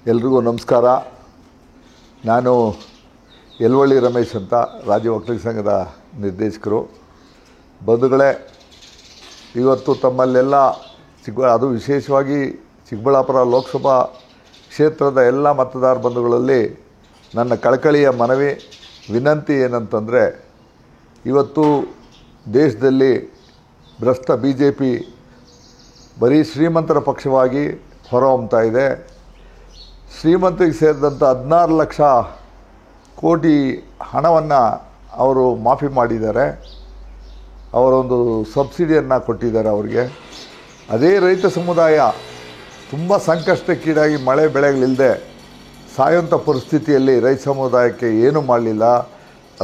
ಎಲ್ರಿಗೂ ನಮಸ್ಕಾರ. ನಾನು ಯಲವಳ್ಳಿ ರಮೇಶ್ ಅಂತ, ರಾಜ್ಯ ವಕೀಲರ ಸಂಘದ ನಿರ್ದೇಶಕರು. ಬಂಧುಗಳೇ, ಇವತ್ತು ತಮ್ಮಲ್ಲೆಲ್ಲ ಅದು ವಿಶೇಷವಾಗಿ ಚಿಕ್ಕಬಳ್ಳಾಪುರ ಲೋಕಸಭಾ ಕ್ಷೇತ್ರದ ಎಲ್ಲ ಮತದಾರ ಬಂಧುಗಳಲ್ಲಿ ನನ್ನ ಕಳಕಳಿಯ ಮನವಿ ವಿನಂತಿ ಏನಂತಂದರೆ, ಇವತ್ತು ದೇಶದಲ್ಲಿ ಭ್ರಷ್ಟ BJP ಬರೀ ಶ್ರೀಮಂತರ ಪಕ್ಷವಾಗಿ ಹೊರಹೊಮ್ಮುತ್ತಾ ಇದೆ. ಶ್ರೀಮಂತರಿಗೆ ಸೇರಿದಂಥ 16 ಲಕ್ಷ ಕೋಟಿ ಹಣವನ್ನು ಅವರು ಮಾಫಿ ಮಾಡಿದ್ದಾರೆ. ಅವರೊಂದು ಸಬ್ಸಿಡಿಯನ್ನು ಕೊಟ್ಟಿದ್ದಾರೆ ಅವರಿಗೆ. ಅದೇ ರೈತ ಸಮುದಾಯ ತುಂಬ ಸಂಕಷ್ಟಕ್ಕೀಡಾಗಿ ಮಳೆ ಬೆಳೆಗಳಿಲ್ಲದೆ ಸಾಯುವಂಥ ಪರಿಸ್ಥಿತಿಯಲ್ಲಿ ರೈತ ಸಮುದಾಯಕ್ಕೆ ಏನೂ ಮಾಡಲಿಲ್ಲ.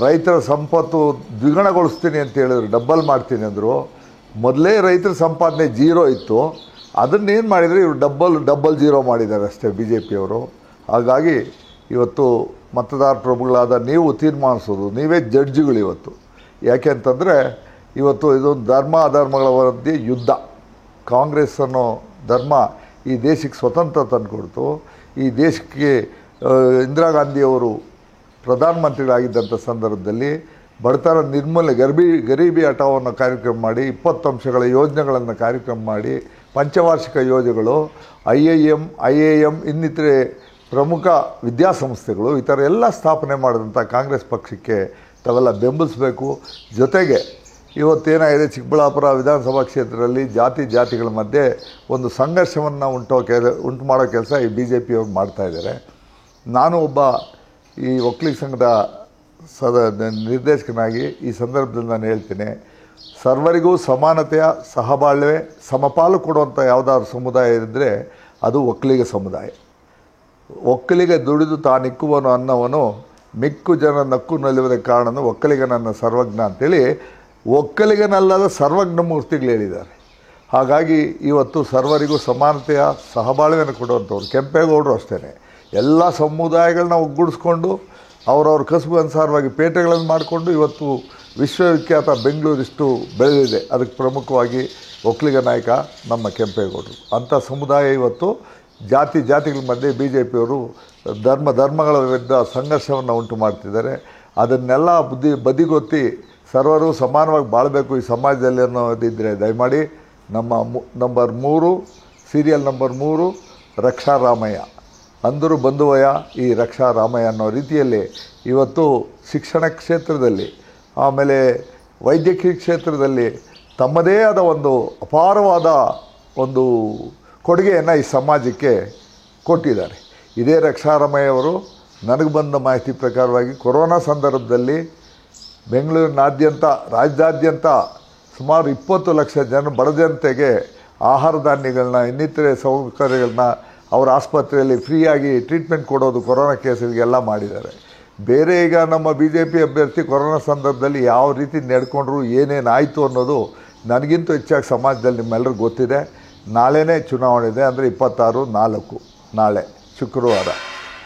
ರೈತರ ಸಂಪತ್ತು ದ್ವಿಗುಣಗೊಳಿಸ್ತೀನಿ ಅಂತ ಹೇಳಿದ್ರು, ಡಬ್ಬಲ್ ಮಾಡ್ತೀನಿ ಅಂದರು. ಮೊದಲೇ ರೈತರ ಸಂಪಾದನೆ 0 ಇತ್ತು, ಅದನ್ನೇನು ಮಾಡಿದರೆ ಇವರು ಡಬ್ಬಲ್ 0 ಮಾಡಿದ್ದಾರೆ ಅಷ್ಟೇ BJP ಅವರು. ಹಾಗಾಗಿ ಇವತ್ತು ಮತದಾರ ಪ್ರಭುಗಳಾದ ನೀವು ತೀರ್ಮಾನಿಸೋದು, ನೀವೇ ಜಡ್ಜ್ಗಳು ಇವತ್ತು. ಯಾಕೆ ಅಂತಂದರೆ ಇವತ್ತು ಇದೊಂದು ಧರ್ಮ ಅಧರ್ಮಗಳ ಮಧ್ಯೆ ಯುದ್ಧ. ಕಾಂಗ್ರೆಸ್ ಅನ್ನೋ ಧರ್ಮ ಈ ದೇಶಕ್ಕೆ ಸ್ವತಂತ್ರ ತಂದುಕೊಡ್ತು. ಈ ದೇಶಕ್ಕೆ ಇಂದಿರಾ ಗಾಂಧಿಯವರು ಪ್ರಧಾನಮಂತ್ರಿಗಳಾಗಿದ್ದಂಥ ಸಂದರ್ಭದಲ್ಲಿ ಬಡತನ ನಿರ್ಮೂಲನೆ, ಗರೀಬಿ ಹಠಾವನ್ನ ಕಾರ್ಯಕ್ರಮ ಮಾಡಿ, 20 ಅಂಶಗಳ ಯೋಜನೆಗಳನ್ನು ಕಾರ್ಯಕ್ರಮ ಮಾಡಿ, ಪಂಚವಾರ್ಷಿಕ ಯೋಜನೆಗಳು, IIM ಇನ್ನಿತರೆ ಪ್ರಮುಖ ವಿದ್ಯಾಸಂಸ್ಥೆಗಳು, ಈ ಥರ ಎಲ್ಲ ಸ್ಥಾಪನೆ ಮಾಡಿದಂಥ ಕಾಂಗ್ರೆಸ್ ಪಕ್ಷಕ್ಕೆ ತಾವೆಲ್ಲ ಬೆಂಬಲಿಸಬೇಕು. ಜೊತೆಗೆ ಇವತ್ತೇನಾಗಿದೆ, ಚಿಕ್ಕಬಳ್ಳಾಪುರ ವಿಧಾನಸಭಾ ಕ್ಷೇತ್ರದಲ್ಲಿ ಜಾತಿಗಳ ಮಧ್ಯೆ ಒಂದು ಸಂಘರ್ಷವನ್ನು ಉಂಟು ಮಾಡೋ ಕೆಲಸ ಈ BJP ಅವರು ಮಾಡ್ತಾಯಿದ್ದಾರೆ. ನಾನು ಒಬ್ಬ ಈ ವಕೀಲರ ಸಂಘದ ನಿರ್ದೇಶಕನಾಗಿ ಈ ಸಂದರ್ಭದಲ್ಲಿ ನಾನು ಹೇಳ್ತೀನಿ, ಸರ್ವರಿಗೂ ಸಮಾನತೆಯ ಸಹಬಾಳ್ವೆ ಸಮಪಾಲು ಕೊಡುವಂಥ ಯಾವುದಾದ್ರು ಸಮುದಾಯ ಇದ್ದರೆ ಅದು ಒಕ್ಕಲಿಗ ಸಮುದಾಯ. ಒಕ್ಕಲಿಗ ದುಡಿದು ತಾನಿಕ್ಕುವನು ಅನ್ನವನು ಮಿಕ್ಕು ಜನ ನಕ್ಕು ನಲಿಯುವುದಕ್ಕೆ ಕಾರಣನು ಒಕ್ಕಲಿಗನನ್ನ ಸರ್ವಜ್ಞ ಅಂತೇಳಿ ಒಕ್ಕಲಿಗನಲ್ಲದ ಸರ್ವಜ್ಞ ಮೂರ್ತಿಗಳು ಹೇಳಿದ್ದಾರೆ. ಹಾಗಾಗಿ ಇವತ್ತು ಸರ್ವರಿಗೂ ಸಮಾನತೆಯ ಸಹಬಾಳ್ವೆಯನ್ನು ಕೊಡುವಂಥವ್ರು ಕೆಂಪೇಗೌಡರು ಅಷ್ಟೇ ಎಲ್ಲ ಸಮುದಾಯಗಳನ್ನ ಒಗ್ಗೂಡಿಸ್ಕೊಂಡು ಅವರವ್ರ ಕಸುಬು ಅನುಸಾರವಾಗಿ ಪೇಟೆಗಳನ್ನು ಮಾಡಿಕೊಂಡು ಇವತ್ತು ವಿಶ್ವವಿಖ್ಯಾತ ಬೆಂಗಳೂರಿಷ್ಟು ಬೆಳೆದಿದೆ. ಅದಕ್ಕೆ ಪ್ರಮುಖವಾಗಿ ಒಕ್ಕಲಿಗ ನಾಯಕ ನಮ್ಮ ಕೆಂಪೇಗೌಡರು. ಅಂಥ ಸಮುದಾಯ ಇವತ್ತು ಜಾತಿಗಳ ಮಧ್ಯೆ BJPಯವರು ಧರ್ಮಗಳ ವಿರುದ್ಧ ಸಂಘರ್ಷವನ್ನು ಉಂಟು ಮಾಡ್ತಿದ್ದಾರೆ. ಅದನ್ನೆಲ್ಲ ಬದಿಗೊತ್ತಿ ಸರ್ವರು ಸಮಾನವಾಗಿ ಬಾಳಬೇಕು ಈ ಸಮಾಜದಲ್ಲಿ ಅನ್ನೋದಿದ್ದರೆ ದಯಮಾಡಿ ನಮ್ಮ ಸೀರಿಯಲ್ ನಂಬರ್ 3 ರಕ್ಷಾ ರಾಮಯ್ಯ ಅಂದರು ಬಂಧುವಯ ಈ ರಕ್ಷಾ ರಾಮಯ್ಯ ಅನ್ನೋ ರೀತಿಯಲ್ಲಿ ಇವತ್ತು ಶಿಕ್ಷಣ ಕ್ಷೇತ್ರದಲ್ಲಿ, ಆಮೇಲೆ ವೈದ್ಯಕೀಯ ಕ್ಷೇತ್ರದಲ್ಲಿ ತಮ್ಮದೇ ಆದ ಒಂದು ಅಪಾರವಾದ ಒಂದು ಕೊಡುಗೆಯನ್ನು ಈ ಸಮಾಜಕ್ಕೆ ಕೊಟ್ಟಿದ್ದಾರೆ. ಇದೇ ರಕ್ಷಾರಾಮಯ್ಯವರು ನನಗೆ ಬಂದ ಮಾಹಿತಿ ಪ್ರಕಾರವಾಗಿ ಕೊರೋನಾ ಸಂದರ್ಭದಲ್ಲಿ ಬೆಂಗಳೂರಿನಾದ್ಯಂತ, ರಾಜ್ಯಾದ್ಯಂತ ಸುಮಾರು 20 ಲಕ್ಷ ಬಡ ಜನತೆಗೆ ಆಹಾರ ಧಾನ್ಯಗಳನ್ನ, ಇನ್ನಿತರೆ ಸೌಕರ್ಯಗಳನ್ನ ಅವರ ಆಸ್ಪತ್ರೆಯಲ್ಲಿ ಫ್ರೀಯಾಗಿ ಟ್ರೀಟ್ಮೆಂಟ್ ಕೊಡೋದು ಕೊರೋನಾ ಕೇಸುಗಳಿಗೆಲ್ಲ ಮಾಡಿದ್ದಾರೆ. ಬೇರೆ ಈಗ ನಮ್ಮ BJP ಅಭ್ಯರ್ಥಿ ಕೊರೋನಾ ಸಂದರ್ಭದಲ್ಲಿ ಯಾವ ರೀತಿ ನಡ್ಕೊಂಡ್ರು, ಏನೇನಾಯಿತು ಅನ್ನೋದು ನನಗಿಂತೂ ಹೆಚ್ಚಾಗಿ ಸಮಾಜದಲ್ಲಿ ನಿಮ್ಮೆಲ್ಲರಿಗೂ ಗೊತ್ತಿದೆ. ನಾಳೆನೇ ಚುನಾವಣೆ ಇದೆ, ಅಂದರೆ 26/4 ನಾಳೆ ಶುಕ್ರವಾರ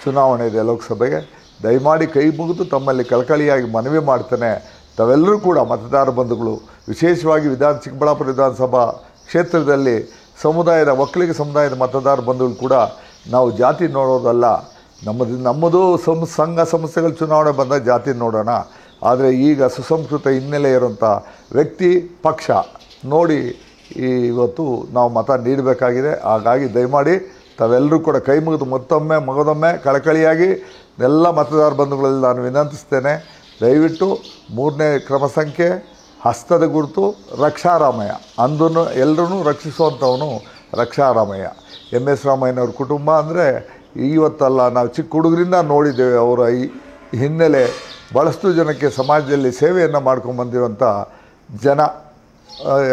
ಚುನಾವಣೆ ಇದೆ ಲೋಕಸಭೆಗೆ. ದಯಮಾಡಿ ಕೈ ಮುಗಿದು ತಮ್ಮಲ್ಲಿ ಕಳಕಳಿಯಾಗಿ ಮನವಿ ಮಾಡ್ತೇನೆ, ತಾವೆಲ್ಲರೂ ಕೂಡ ಮತದಾರ ಬಂಧುಗಳು, ವಿಶೇಷವಾಗಿ ಚಿಕ್ಕಬಳ್ಳಾಪುರ ವಿಧಾನಸಭಾ ಕ್ಷೇತ್ರದಲ್ಲಿ ಒಕ್ಕಲಿಗ ಸಮುದಾಯದ ಮತದಾರ ಬಂಧುಗಳು ಕೂಡ ನಾವು ಜಾತಿ ನೋಡೋದಲ್ಲ, ನಮ್ಮದು ಸಂಘ ಸಂಸ್ಥೆಗಳ ಚುನಾವಣೆ ಬಂದಾಗ ಜಾತಿ ನೋಡೋಣ. ಆದರೆ ಈಗ ಸುಸಂಸ್ಕೃತ ಹಿನ್ನೆಲೆ ಇರುವಂಥ ವ್ಯಕ್ತಿ, ಪಕ್ಷ ನೋಡಿ ಇವತ್ತು ನಾವು ಮತ ನೀಡಬೇಕಾಗಿದೆ. ಹಾಗಾಗಿ ದಯಮಾಡಿ ತಾವೆಲ್ಲರೂ ಕೂಡ ಕೈ ಮುಗಿದು ಮಗದೊಮ್ಮೆ ಕಳಕಳಿಯಾಗಿ ಎಲ್ಲ ಮತದಾರ ಬಂಧುಗಳಲ್ಲಿ ನಾನು ವಿನಂತಿಸ್ತೇನೆ, ದಯವಿಟ್ಟು 3ನೇ ಕ್ರಮ ಸಂಖ್ಯೆ ಹಸ್ತದ ಗುರುತು ರಕ್ಷಾರಾಮಯ್ಯ, ಅಂದೂ ಎಲ್ಲರೂ ರಕ್ಷಿಸುವಂಥವನು ರಕ್ಷಾರಾಮಯ್ಯ. MS ರಾಮಯ್ಯನವ್ರ ಕುಟುಂಬ ಅಂದರೆ ಇವತ್ತಲ್ಲ, ನಾವು ಚಿಕ್ಕ ಹುಡುಗರಿಂದ ನೋಡಿದ್ದೇವೆ ಅವರ ಈ ಹಿನ್ನೆಲೆ. ಭಾಳಷ್ಟು ಜನಕ್ಕೆ ಸಮಾಜದಲ್ಲಿ ಸೇವೆಯನ್ನು ಮಾಡ್ಕೊಂಬಂದಿರುವಂಥ ಜನ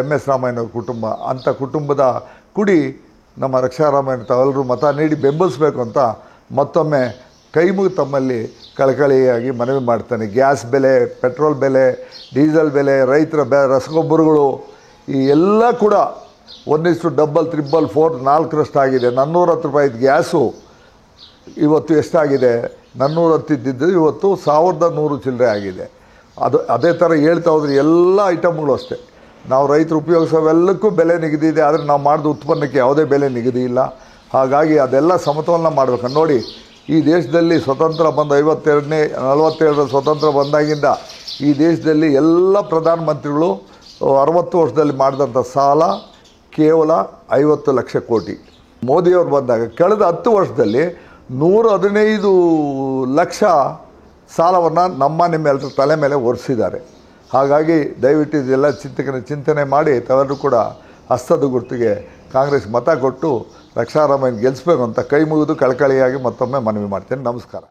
MS ರಾಮಯ್ಯನವ್ರ ಕುಟುಂಬ. ಅಂಥ ಕುಟುಂಬದ ಕುಡಿ ನಮ್ಮ ರಕ್ಷಾರಾಮಯ್ಯನ ತಾವೆಲ್ಲರೂ ಮತ ನೀಡಿ ಬೆಂಬಲಿಸಬೇಕು ಅಂತ ಮತ್ತೊಮ್ಮೆ ಕೈ ಮುಗಿದು ತಮ್ಮಲ್ಲಿ ಕಳಕಳಿಯಾಗಿ ಮನವಿ ಮಾಡ್ತಾನೆ. ಗ್ಯಾಸ್ ಬೆಲೆ, ಪೆಟ್ರೋಲ್ ಬೆಲೆ, ಡೀಸೆಲ್ ಬೆಲೆ, ರೈತರ ರಸಗೊಬ್ಬರಗಳು ಈ ಎಲ್ಲ ಕೂಡ 1:3, 4 4ರಷ್ಟಾಗಿದೆ. 410 ರೂಪಾಯಿ ಗ್ಯಾಸು ಇವತ್ತು ಎಷ್ಟಾಗಿದೆ? 410 ಇದ್ದಿದ್ದು ಇವತ್ತು 1100 ಚಿಲ್ಲರೆ ಆಗಿದೆ. ಅದೇ ಥರ ಹೇಳ್ತಾ ಹೋದರೆ ಎಲ್ಲ ಐಟಮ್ಗಳು ಅಷ್ಟೇ. ನಾವು ರೈತರು ಉಪಯೋಗಿಸೋವೆಲ್ಲಕ್ಕೂ ಬೆಲೆ ನಿಗದಿ ಇದೆ, ಆದರೆ ನಾವು ಮಾಡಿದ ಉತ್ಪನ್ನಕ್ಕೆ ಯಾವುದೇ ಬೆಲೆ ನಿಗದಿ ಇಲ್ಲ. ಹಾಗಾಗಿ ಅದೆಲ್ಲ ಸಮತೋಲನ ಮಾಡಬೇಕು. ನೋಡಿ, ಈ ದೇಶದಲ್ಲಿ ಸ್ವತಂತ್ರ ಬಂದು 47ರ ಸ್ವತಂತ್ರ ಬಂದಾಗಿಂದ ಈ ದೇಶದಲ್ಲಿ ಎಲ್ಲ ಪ್ರಧಾನಮಂತ್ರಿಗಳು 60 ವರ್ಷದಲ್ಲಿ ಮಾಡಿದಂಥ ಸಾಲ ಕೇವಲ 50 ಲಕ್ಷ ಕೋಟಿ. ಮೋದಿಯವರು ಬಂದಾಗ ಕಳೆದ 10 ವರ್ಷದಲ್ಲಿ 115 ಲಕ್ಷ ಸಾಲವನ್ನು ನಿಮ್ಮೆಲ್ಲರ ತಲೆ ಮೇಲೆ ಹೊರಿಸಿದ್ದಾರೆ. ಹಾಗಾಗಿ ದಯವಿಟ್ಟು ಇದೆಲ್ಲ ಚಿಂತನೆ ಮಾಡಿ ತಾವೆಲ್ಲರೂ ಕೂಡ ಹಸ್ತದ ಗುರುತಿಗೆ ಕಾಂಗ್ರೆಸ್ ಮತ ಕೊಟ್ಟು ರಕ್ಷಾರಾಮಯ್ಯನ ಗೆಲ್ಲಿಸಬೇಕು ಅಂತ ಕೈ ಮುಗಿದು ಕಳಕಳಿಯಾಗಿ ಮತ್ತೊಮ್ಮೆ ಮನವಿ ಮಾಡ್ತೇನೆ. ನಮಸ್ಕಾರ.